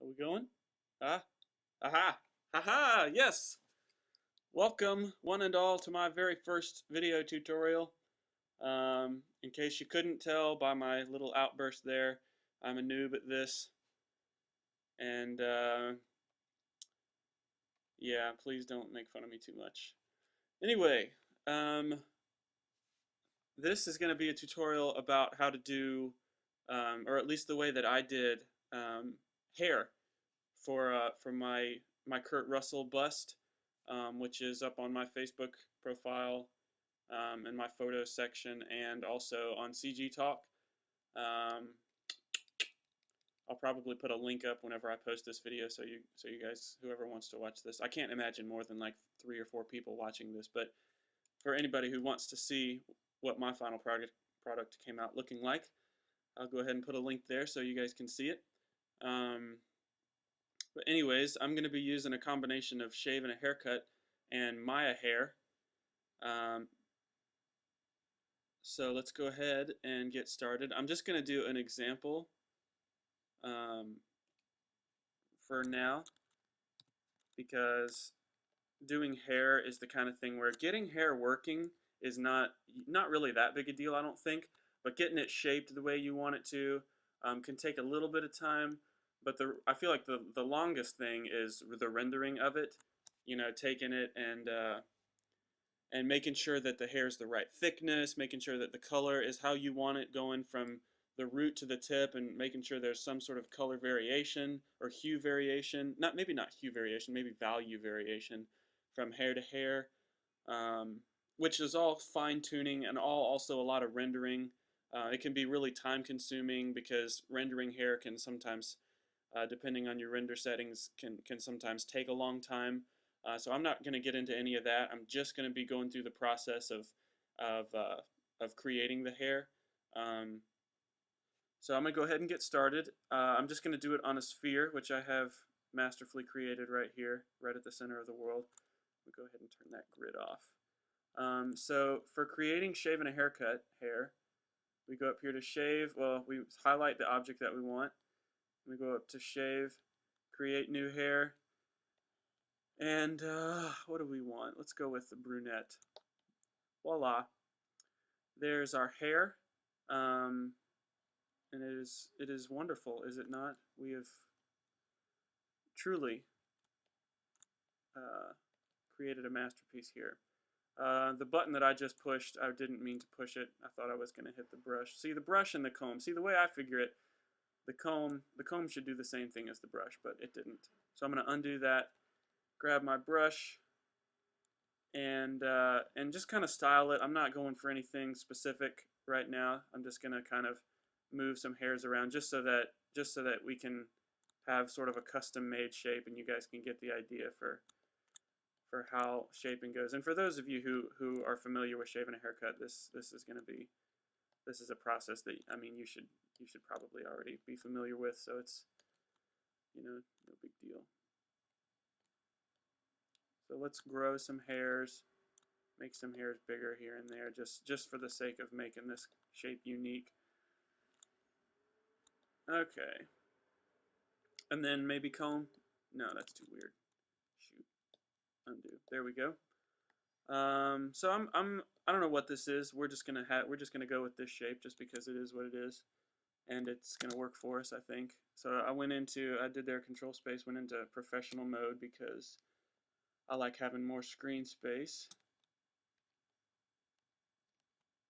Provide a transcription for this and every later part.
we going? Ah, aha, haha, yes! Welcome, one and all, to my very first video tutorial. In case you couldn't tell by my little outburst there, I'm a noob at this. And, yeah, please don't make fun of me too much. Anyway, this is going to be a tutorial about how to do, or at least the way that I did, hair for my Kurt Russell bust, which is up on my Facebook profile, in my photos section, and also on CG Talk. I'll probably put a link up whenever I post this video, so you guys, whoever wants to watch this, I can't imagine more than like 3 or 4 people watching this, but for anybody who wants to see what my final product came out looking like, I'll go ahead and put a link there so you guys can see it. But anyways, I'm going to be using a combination of shave and a haircut and Maya hair. So let's go ahead and get started. I'm just going to do an example for now, because doing hair is the kind of thing where getting hair working is not really that big a deal, I don't think, but getting it shaped the way you want it to can take a little bit of time. But I feel like the longest thing is the rendering of it. You know, taking it and making sure that the hair is the right thickness, making sure that the color is how you want it, going from the root to the tip, and making sure there's some sort of color variation or hue variation. Maybe not hue variation, maybe value variation from hair to hair, which is all fine tuning and also a lot of rendering. It can be really time consuming because rendering hair can sometimes, depending on your render settings, can sometimes take a long time. So I'm not going to get into any of that. I'm just going to be going through the process of creating the hair. So I'm going to go ahead and get started. I'm just going to do it on a sphere, which I have masterfully created right here, right at the center of the world. We'll go ahead and turn that grid off. So for creating shave and a haircut hair, we go up here to shave. Well, we highlight the object that we want. We go up to shave, create new hair, and what do we want? Let's go with the brunette. Voila. There's our hair, and it is wonderful, is it not? We have truly created a masterpiece here. The button that I just pushed, I didn't mean to push it. I thought I was going to hit the brush. See, the brush and the comb. See, the way I figure it, the comb should do the same thing as the brush, but it didn't. So I'm going to undo that, grab my brush, and just kind of style it. I'm not going for anything specific right now. I'm just going to kind of move some hairs around just so that we can have sort of a custom-made shape, and you guys can get the idea for how shaping goes. And for those of you who are familiar with shaving a haircut, this is a process that, I mean, you should probably already be familiar with, so it's, you know, no big deal. So let's grow some hairs, make some hairs bigger here and there, just for the sake of making this shape unique. Okay. And then maybe comb. No, that's too weird. Shoot. Undo. There we go. So I don't know what this is. We're just gonna go with this shape just because it is what it is, and it's gonna work for us, I think. So I did their control space, went into professional mode because I like having more screen space.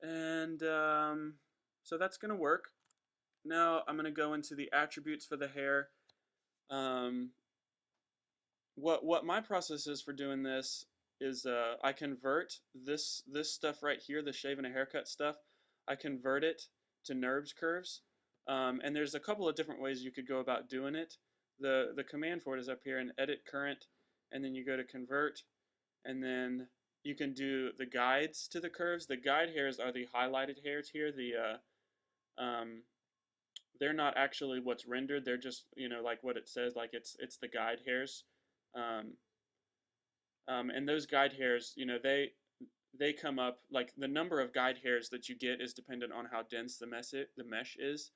And so that's gonna work. Now I'm gonna go into the attributes for the hair. What my process is for doing this is I convert this stuff right here, the shave and a haircut stuff, I convert it to NURBS curves. And there's a couple of different ways you could go about doing it. The command for it is up here in Edit Current, and then you go to Convert, and then you can do the guides to the curves. The guide hairs are the highlighted hairs here. They're not actually what's rendered. They're just, you know, like what it says, like it's the guide hairs. And those guide hairs, you know, they come up, like the number of guide hairs that you get is dependent on how dense the mesh is.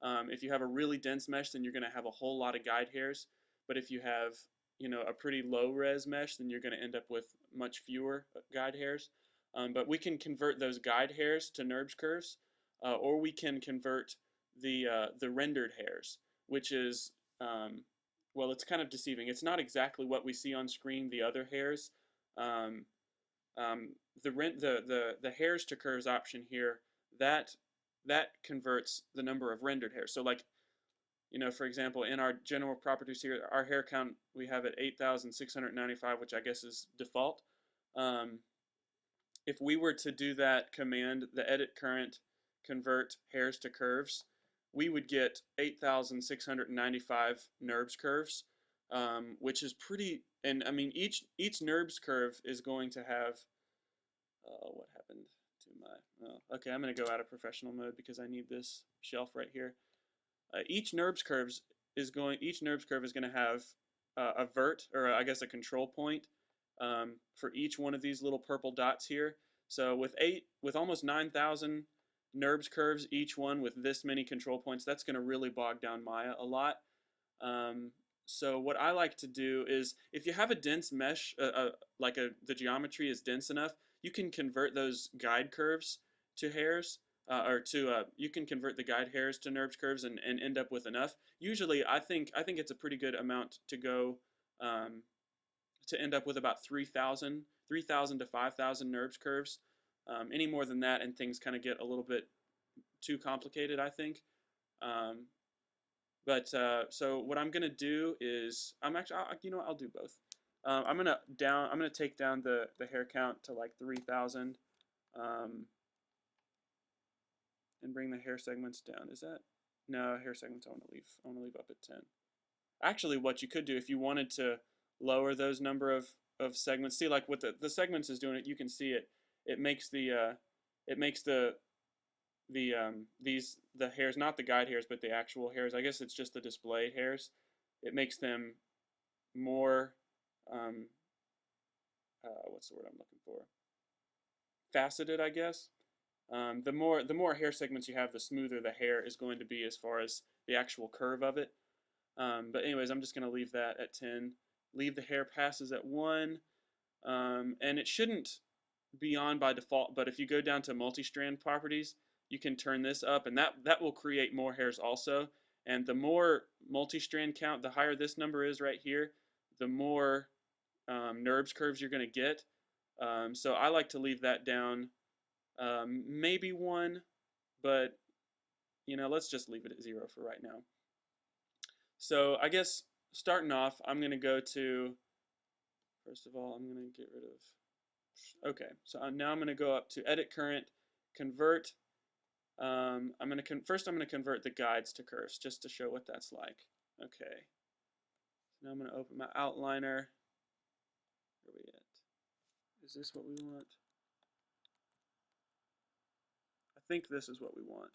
If you have a really dense mesh, then you're going to have a whole lot of guide hairs. But if you have, a pretty low res mesh, then you're going to end up with much fewer guide hairs. But we can convert those guide hairs to NURBS curves, or we can convert the rendered hairs, which is well, it's kind of deceiving. It's not exactly what we see on screen. The other hairs, um, the hairs to curves option here, that converts the number of rendered hairs. So like, for example, in our general properties here, our hair count we have at 8,695, which I guess is default. If we were to do that command, the edit current convert hairs to curves, we would get 8,695 NURBS curves, which is pretty. And I mean, each NURBS curve is going to have. What happened to my? Oh, okay, I'm going to go out of professional mode because I need this shelf right here. Each NURBS curve is going to have a vert, or I guess a control point, for each one of these little purple dots here. So with almost 9,000 NURBS curves, each one with this many control points, that's going to really bog down Maya a lot. So what I like to do is, if you have a dense mesh, the geometry is dense enough, you can convert those guide curves to hairs, you can convert the guide hairs to NURBS curves and end up with enough. Usually, I think it's a pretty good amount to go to end up with about 3,000 to 5,000 NURBS curves. Any more than that, and things kind of get a little bit too complicated, I think. So what I'm gonna do is I'll do both. I'm gonna take down the hair count to like 3,000, and bring the hair segments down. Is that no hair segments? I want to leave up at 10. Actually, what you could do if you wanted to lower those number of segments, see like what the segments is doing it. You can see it. It makes the hairs, not the guide hairs, but the actual hairs. I guess it's just the display hairs. It makes them more, what's the word I'm looking for? Faceted, I guess. The more hair segments you have, the smoother the hair is going to be as far as the actual curve of it. But anyways, I'm just going to leave that at 10. Leave the hair passes at 1. And it shouldn't be on by default, but if you go down to multi-strand properties, you can turn this up, and that will create more hairs also. And the more multi-strand count, the higher this number is right here, the more NURBS curves you're going to get. So I like to leave that down, maybe 1, but let's just leave it at 0 for right now. So I guess starting off, I'm going to go to, first of all, I'm going to get rid of, okay, so now I'm going to go up to edit current, convert. First I'm going to convert the guides to curves just to show what that's like. Okay, so now I'm going to open my outliner. Where are we at? Is this what we want? I think this is what we want.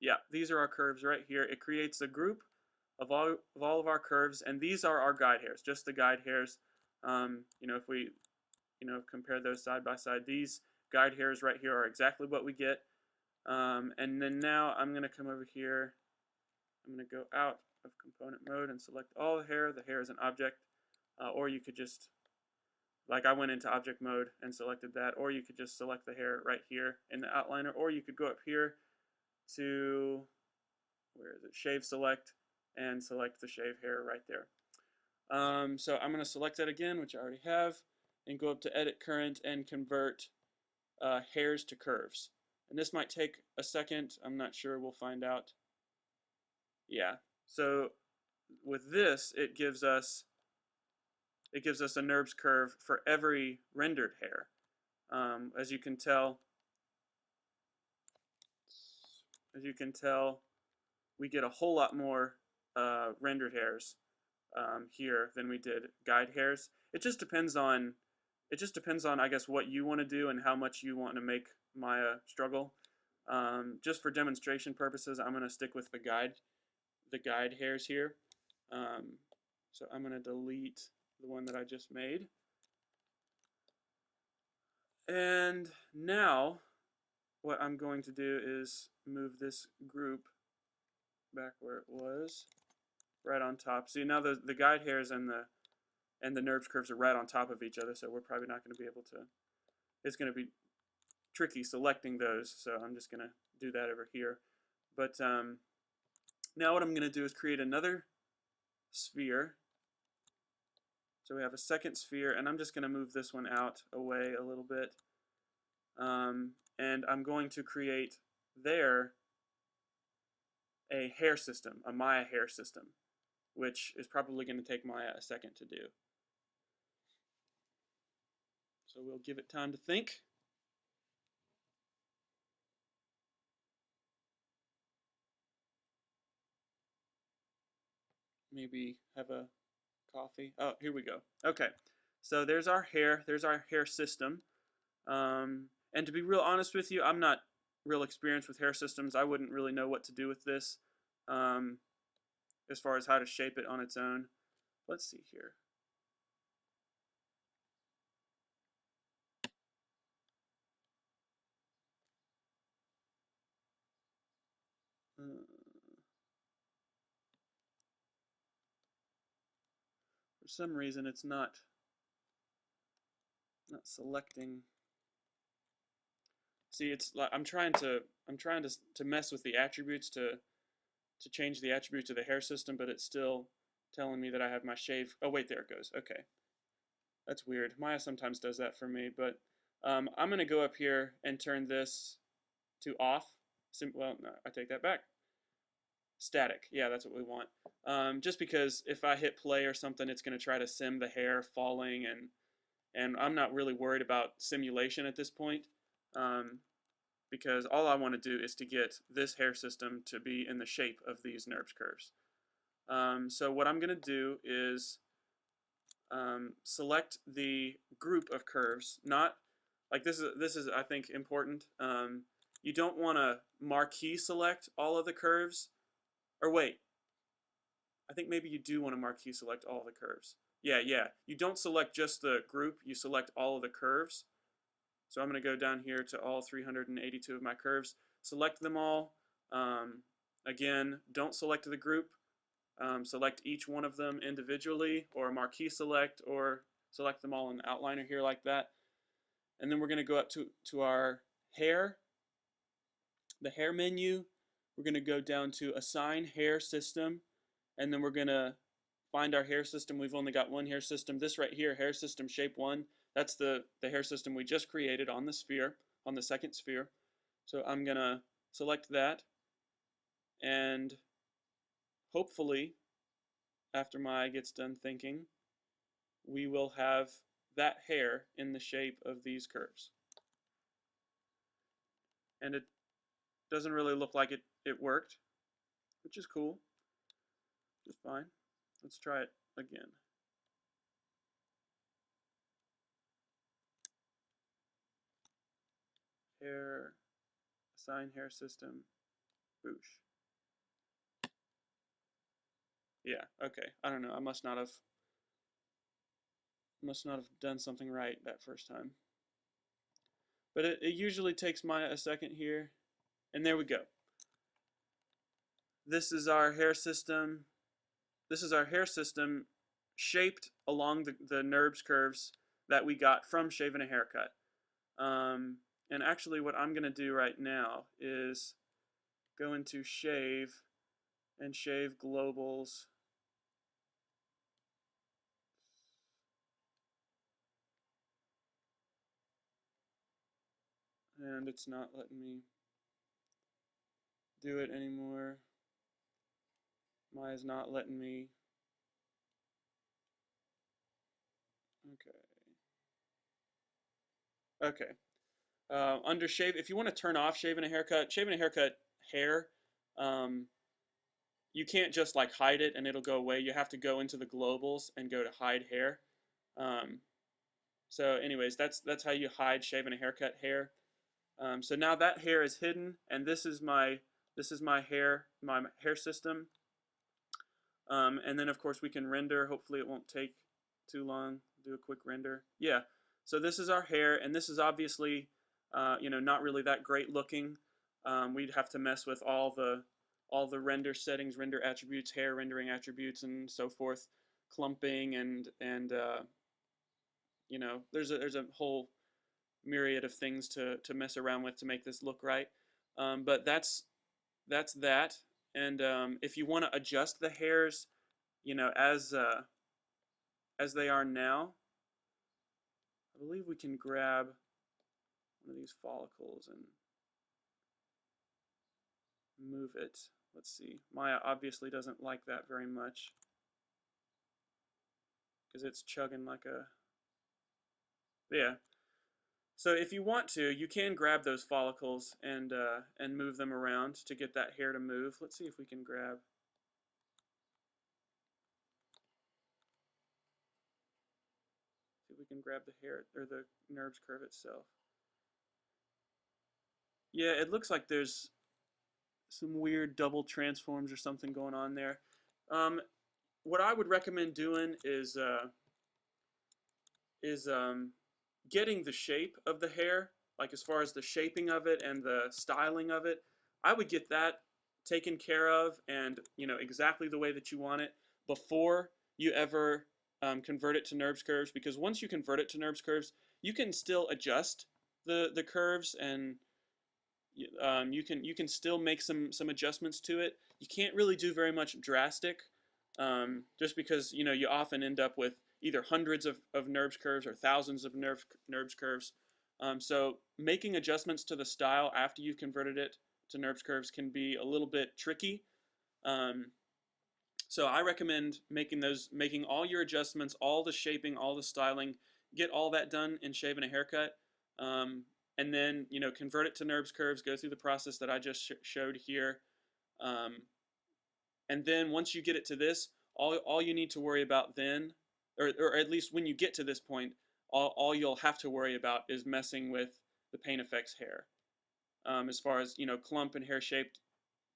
Yeah, these are our curves right here. It creates a group of all of our curves, and these are our guide hairs, just the guide hairs. If we compare those side by side, these guide hairs right here are exactly what we get. And then now I'm going to come over here. I'm going to go out of component mode and select all the hair. The hair is an object, or you could just, like I went into object mode and selected that, or you could just select the hair right here in the outliner, or you could go up here to, where is it, shave select, and select the shave hair right there. So I'm going to select that again, which I already have, and go up to edit current and convert hairs to curves. And this might take a second. I'm not sure. We'll find out. Yeah. So with this, it gives us a NURBS curve for every rendered hair. As you can tell, we get a whole lot more rendered hairs here than we did guide hairs. It just depends on I guess what you want to do and how much you want to make Maya struggle. Just for demonstration purposes, I'm going to stick with the guide hairs here. So I'm going to delete the one that I just made. And now what I'm going to do is move this group back where it was, right on top. See, now the guide hairs and the NURBS curves are right on top of each other, so we're probably not going to be able to, it's going to be tricky selecting those, so I'm just going to do that over here. But now what I'm going to do is create another sphere. So we have a second sphere, and I'm just going to move this one out away a little bit. And I'm going to create there a hair system, a Maya hair system, which is probably going to take Maya a second to do. So we'll give it time to think. Maybe have a coffee. Oh, here we go. Okay, so there's our hair. There's our hair system. And to be real honest with you, I'm not real experienced with hair systems. I wouldn't really know what to do with this as far as how to shape it on its own. Let's see here. For some reason, it's not selecting. See, it's like I'm trying to mess with the attributes to change the attributes of the hair system, but it's still telling me that I have my shave. Oh wait, there it goes. Okay, that's weird. Maya sometimes does that for me, but I'm gonna go up here and turn this to off. Well, no, I take that back. Static. Yeah, that's what we want. Just because if I hit play or something, it's gonna try to sim the hair falling, and I'm not really worried about simulation at this point. Because all I want to do is to get this hair system to be in the shape of these NURBS curves. So what I'm going to do is select the group of curves. Not like this is I think important. You don't want to marquee select all of the curves. Or wait, I think maybe you do want to marquee select all of the curves. Yeah. You don't select just the group. You select all of the curves. So I'm going to go down here to all 382 of my curves, select them all. Again, don't select the group. Select each one of them individually, or marquee select, or select them all in the outliner here like that. And then we're going to go up to our hair, the hair menu. We're going to go down to assign hair system, and then we're going to find our hair system. We've only got one hair system. This right here, hair system shape 1, that's the hair system we just created on the sphere, on the second sphere. So I'm going to select that, and hopefully, after Maya gets done thinking, we will have that hair in the shape of these curves. And it doesn't really look like it worked, which is cool. Just fine. Let's try it again. Hair, assign hair system, boosh. Yeah, okay. I don't know. I must not have done something right that first time. But it usually takes Maya a second here. And there we go. This is our hair system. This is our hair system shaped along the NURBS curves that we got from shaving a haircut. And actually what I'm going to do right now is go into shave and shave globals. And it's not letting me do it anymore. Maya's not letting me. Okay. Under shave, if you want to turn off shaving a haircut hair, you can't just like hide it and it'll go away. You have to go into the globals and go to hide hair. So anyways, that's how you hide shaving a haircut hair. So now that hair is hidden, and this is my hair system. And then of course we can render. Hopefully it won't take too long. Do a quick render. Yeah. So this is our hair, and this is obviously, not really that great looking. We'd have to mess with all all the render settings, render attributes, hair rendering attributes, and so forth, clumping, and you know, there's a whole myriad of things to mess around with to make this look right. But that's that. And if you want to adjust the hairs, you know, as they are now, I believe we can grab one of these follicles and move it. Let's see. Maya obviously doesn't like that very much because it's chugging like a, yeah. So if you want to, you can grab those follicles and move them around to get that hair to move. Let's see if we can grab. See if we can grab the hair or the nerves curve itself. Yeah, it looks like there's some weird double transforms or something going on there. What I would recommend doing is getting the shape of the hair, like as far as the shaping of it and the styling of it. I would get that taken care of, and you know exactly the way that you want it before you ever convert it to NURBS curves. Because once you convert it to NURBS curves, you can still adjust the curves, and you can still make some adjustments to it. You can't really do very much drastic, just because you know you often end up with either hundreds of NURBS curves or thousands of NURBS curves. So making adjustments to the style after you've converted it to NURBS curves can be a little bit tricky. Um, so I recommend making all your adjustments, all the shaping, all the styling, get all that done in Shave and a Haircut. And then, you know, convert it to NURBS curves, go through the process that I just showed here. And then once you get it to this, all you need to worry about then, or at least when you get to this point, all you'll have to worry about is messing with the Paint Effects hair. As far as, you know, clump and hair shaped,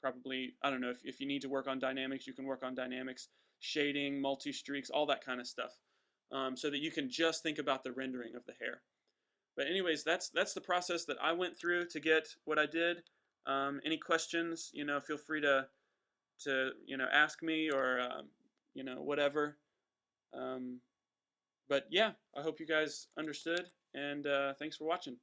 probably, I don't know, if you need to work on dynamics, you can work on dynamics, shading, multi-streaks, all that kind of stuff, so that you can just think about the rendering of the hair. But anyways, that's the process that I went through to get what I did. Any questions, you know, feel free to you know, ask me, or you know, whatever. But yeah, I hope you guys understood, and thanks for watching.